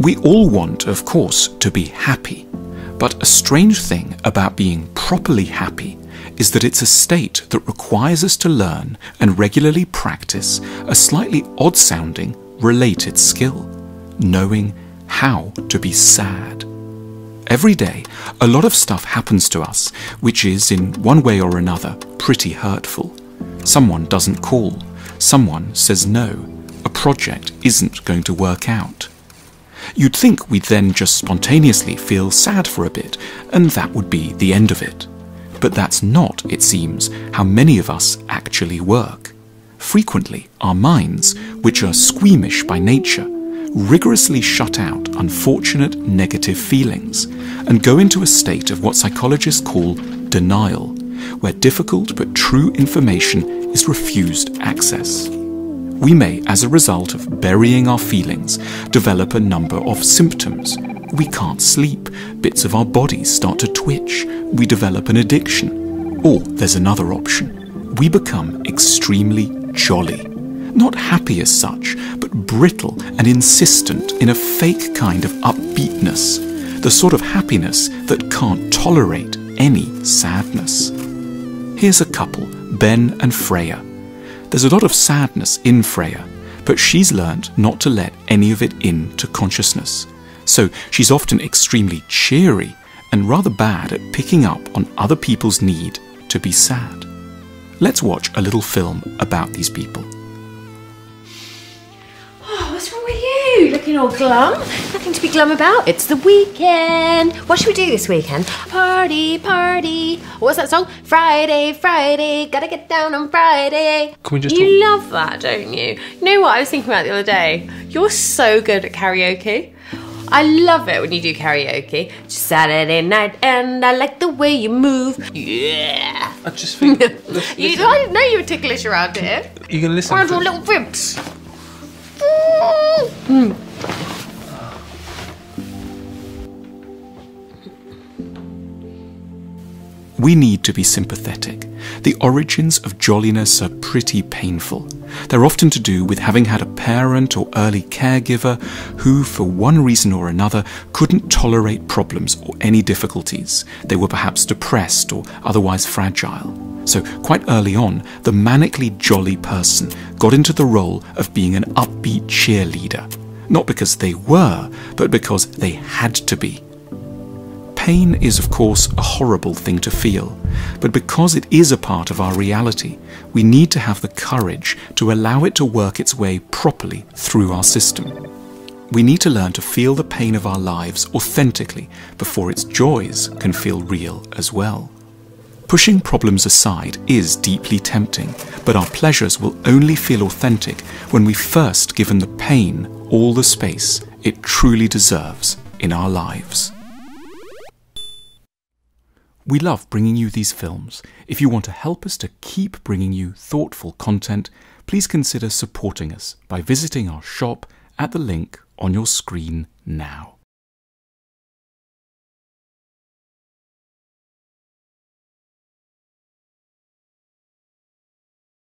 We all want, of course, to be happy, but a strange thing about being properly happy is that it's a state that requires us to learn and regularly practice a slightly odd-sounding, related skill, knowing how to be sad. Every day, a lot of stuff happens to us which is, in one way or another, pretty hurtful. Someone doesn't call, someone says no, a project isn't going to work out. You'd think we'd then just spontaneously feel sad for a bit, and that would be the end of it. But that's not, it seems, how many of us actually work. Frequently, our minds, which are squeamish by nature, rigorously shut out unfortunate negative feelings and go into a state of what psychologists call denial, where difficult but true information is refused access. We may, as a result of burying our feelings, develop a number of symptoms. We can't sleep, bits of our bodies start to twitch, we develop an addiction. Or there's another option. We become extremely jolly. Not happy as such, but brittle and insistent in a fake kind of upbeatness, the sort of happiness that can't tolerate any sadness. Here's a couple, Ben and Freya. There's a lot of sadness in Freya, but she's learned not to let any of it into consciousness. So she's often extremely cheery and rather bad at picking up on other people's need to be sad. Let's watch a little film about these people. What's wrong with you? Looking all glum? Nothing to be glum about. It's the weekend. What should we do this weekend? Party, party. What's that song? Friday, Friday. Gotta get down on Friday. Can we just You love that, don't you? You know what I was thinking about the other day? You're so good at karaoke. I love it when you do karaoke. It's Saturday night and I like the way you move. Yeah. I just think... I didn't know you were ticklish around here. You're going to listen Around to... your little ribs. We need to be sympathetic. The origins of jolliness are pretty painful. They're often to do with having had a parent or early caregiver who, for one reason or another, couldn't tolerate problems or any difficulties. They were perhaps depressed or otherwise fragile. So quite early on, the manically jolly person got into the role of being an upbeat cheerleader. Not because they were, but because they had to be. Pain is, of course, a horrible thing to feel, but because it is a part of our reality, we need to have the courage to allow it to work its way properly through our system. We need to learn to feel the pain of our lives authentically before its joys can feel real as well. Pushing problems aside is deeply tempting, but our pleasures will only feel authentic when we've first given the pain all the space it truly deserves in our lives. We love bringing you these films. If you want to help us to keep bringing you thoughtful content, please consider supporting us by visiting our shop at the link on your screen now.